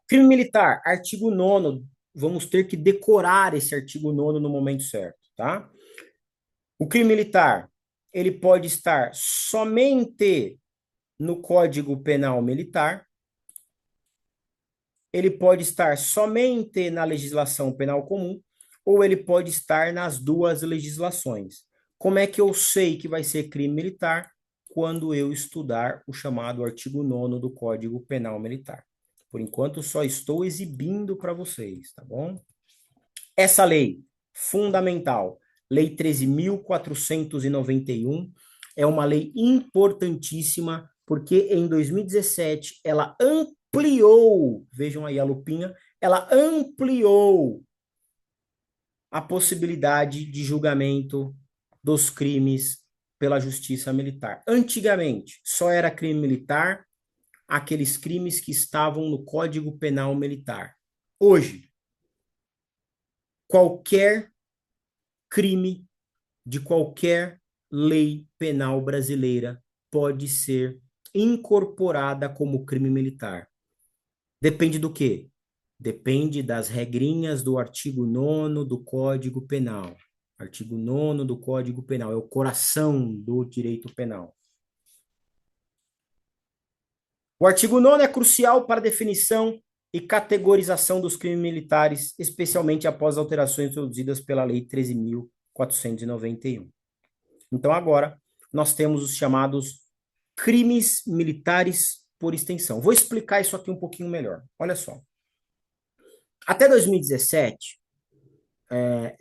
Crime militar, artigo 9º. Vamos ter que decorar esse artigo 9º no momento certo, tá? O crime militar, ele pode estar somente no Código Penal Militar, ele pode estar somente na legislação penal comum, ou ele pode estar nas duas legislações. Como é que eu sei que vai ser crime militar? Quando eu estudar o chamado artigo 9º do Código Penal Militar. Por enquanto, só estou exibindo para vocês, tá bom? Essa lei, fundamental, Lei 13.491, é uma lei importantíssima, porque em 2017 ela ampliou, vejam aí a lupinha, ela ampliou a possibilidade de julgamento dos crimes pela justiça militar. Antigamente, só era crime militar aqueles crimes que estavam no Código Penal Militar. Hoje, qualquer crime de qualquer lei penal brasileira pode ser incorporada como crime militar. Depende do quê? Depende das regrinhas do artigo 9º do Código Penal. Artigo 9º do Código Penal é o coração do direito penal. O artigo 9º é crucial para a definição e categorização dos crimes militares, especialmente após alterações introduzidas pela Lei 13.491. Então, agora, nós temos os chamados crimes militares por extensão. Vou explicar isso aqui um pouquinho melhor. Olha só. Até 2017,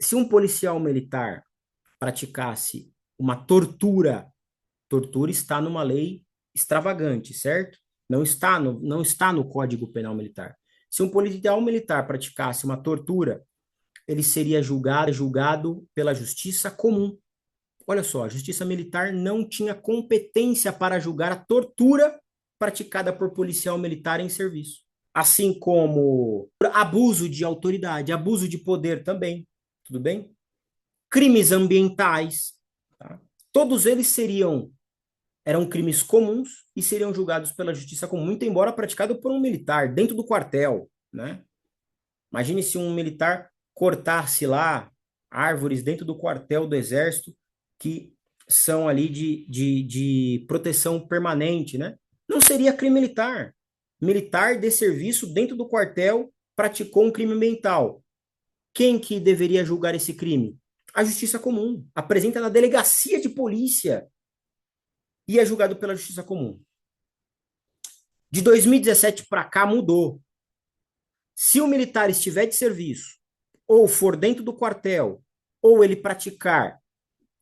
se um policial militar praticasse uma tortura, tortura está numa lei extravagante, certo? Não está no Código Penal Militar. Se um policial militar praticasse uma tortura, ele seria julgado pela justiça comum. Olha só, a justiça militar não tinha competência para julgar a tortura praticada por policial militar em serviço. Assim como abuso de autoridade, abuso de poder também, tudo bem? Crimes ambientais, tá? Todos eles eram crimes comuns e seriam julgados pela justiça comum, muito embora praticado por um militar dentro do quartel, né? Imagine se um militar cortasse lá árvores dentro do quartel do exército que são ali de proteção permanente, né? Não seria crime militar. Militar de serviço dentro do quartel praticou um crime ambiental. Quem que deveria julgar esse crime? A justiça comum. Apresenta na delegacia de polícia e é julgado pela justiça comum. De 2017 para cá mudou. Se o militar estiver de serviço, ou for dentro do quartel, ou ele praticar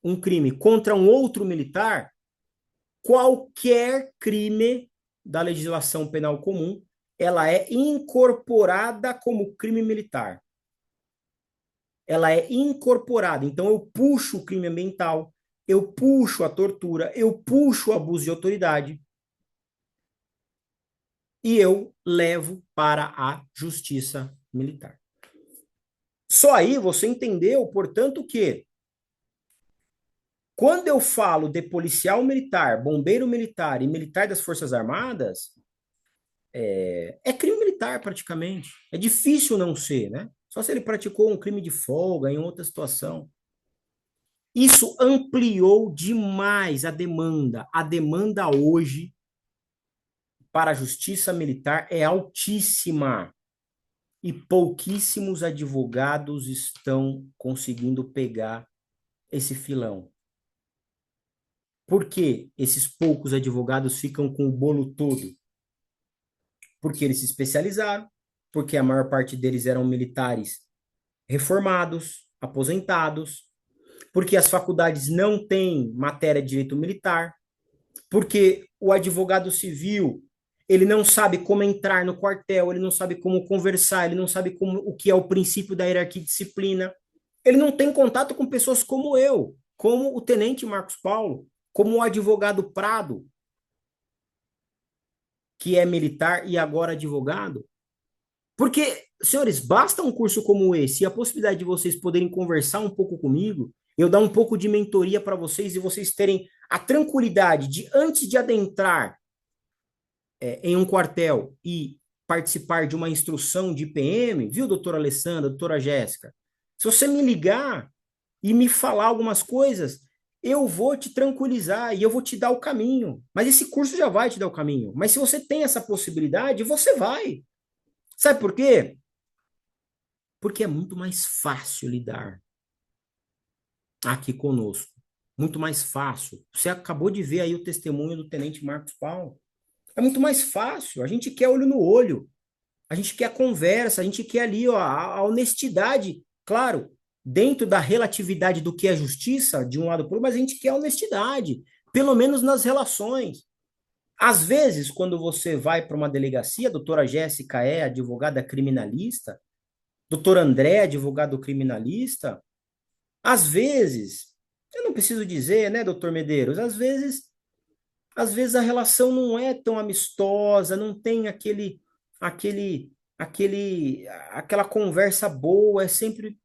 um crime contra um outro militar, qualquer crime da legislação penal comum, ela é incorporada como crime militar. Ela é incorporada. Então, eu puxo o crime ambiental, eu puxo a tortura, eu puxo o abuso de autoridade e eu levo para a justiça militar. Só aí você entendeu, portanto, que quando eu falo de policial militar, bombeiro militar e militar das Forças Armadas, é crime militar praticamente. É difícil não ser, né? Só se ele praticou um crime de folga em outra situação. Isso ampliou demais a demanda. A demanda hoje para a justiça militar é altíssima e pouquíssimos advogados estão conseguindo pegar esse filão. Por que esses poucos advogados ficam com o bolo todo? Porque eles se especializaram, porque a maior parte deles eram militares reformados, aposentados, porque as faculdades não têm matéria de direito militar, porque o advogado civil, ele não sabe como entrar no quartel, ele não sabe como conversar, ele não sabe o que é o princípio da hierarquia e disciplina. Ele não tem contato com pessoas como eu, como o tenente Marcos Paulo, como o advogado Prado, que é militar e agora advogado. Porque, senhores, basta um curso como esse e a possibilidade de vocês poderem conversar um pouco comigo, eu dar um pouco de mentoria para vocês e vocês terem a tranquilidade de, antes de adentrar em um quartel e participar de uma instrução de PM, viu, doutora Alessandra, doutora Jéssica? Se você me ligar e me falar algumas coisas, eu vou te tranquilizar e eu vou te dar o caminho. Mas esse curso já vai te dar o caminho. Mas se você tem essa possibilidade, você vai. Sabe por quê? Porque é muito mais fácil lidar aqui conosco. Muito mais fácil. Você acabou de ver aí o testemunho do Tenente Marcos Paulo. É muito mais fácil. A gente quer olho no olho. A gente quer a conversa, a gente quer ali ó, a honestidade. Claro, dentro da relatividade do que é justiça, de um lado para o outro, mas a gente quer a honestidade. Pelo menos nas relações. Às vezes, quando você vai para uma delegacia, a doutora Jéssica é advogada criminalista, doutor André, advogado criminalista, às vezes, eu não preciso dizer, né, doutor Medeiros, às vezes a relação não é tão amistosa, não tem aquele, aquela conversa boa, é sempre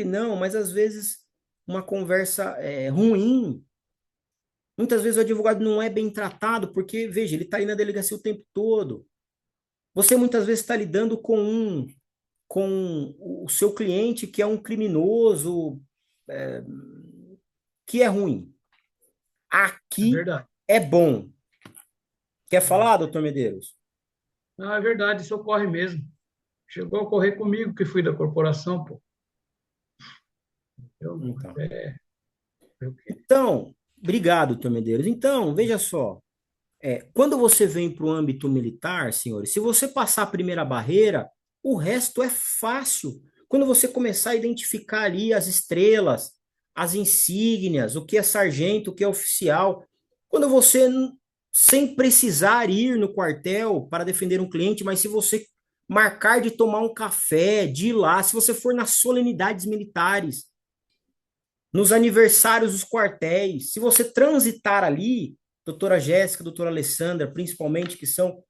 não, mas às vezes uma conversa ruim. Muitas vezes o advogado não é bem tratado, porque, veja, ele está aí na delegacia o tempo todo. Você muitas vezes está lidando com o seu cliente que é um criminoso, é, que é ruim. É Aqui verdade. é bom. Quer É. falar, doutor Medeiros? Não, é verdade, isso ocorre mesmo. Chegou a ocorrer comigo, que fui da corporação, pô. Eu, Então, eu, então, obrigado, doutor Medeiros. Então, veja só, quando você vem para o âmbito militar, senhores, se você passar a primeira barreira, o resto é fácil. Quando você começar a identificar ali as estrelas, as insígnias, o que é sargento, o que é oficial, quando você, sem precisar ir no quartel para defender um cliente, mas se você marcar de tomar um café, de ir lá, se você for nas solenidades militares, nos aniversários dos quartéis. Se você transitar ali, doutora Jéssica, doutora Alessandra, principalmente, que são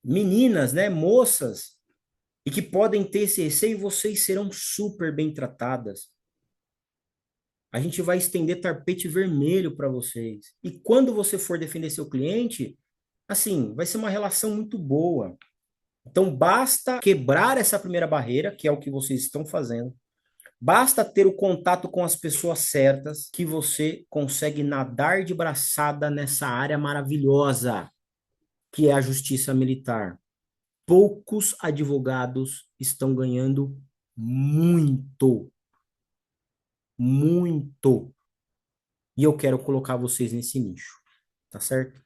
meninas, né, moças, e que podem ter esse receio, vocês serão super bem tratadas. A gente vai estender tapete vermelho para vocês. E quando você for defender seu cliente, assim, vai ser uma relação muito boa. Então, basta quebrar essa primeira barreira, que é o que vocês estão fazendo. Basta ter o contato com as pessoas certas que você consegue nadar de braçada nessa área maravilhosa que é a justiça militar. Poucos advogados estão ganhando muito, muito. E eu quero colocar vocês nesse nicho, tá certo?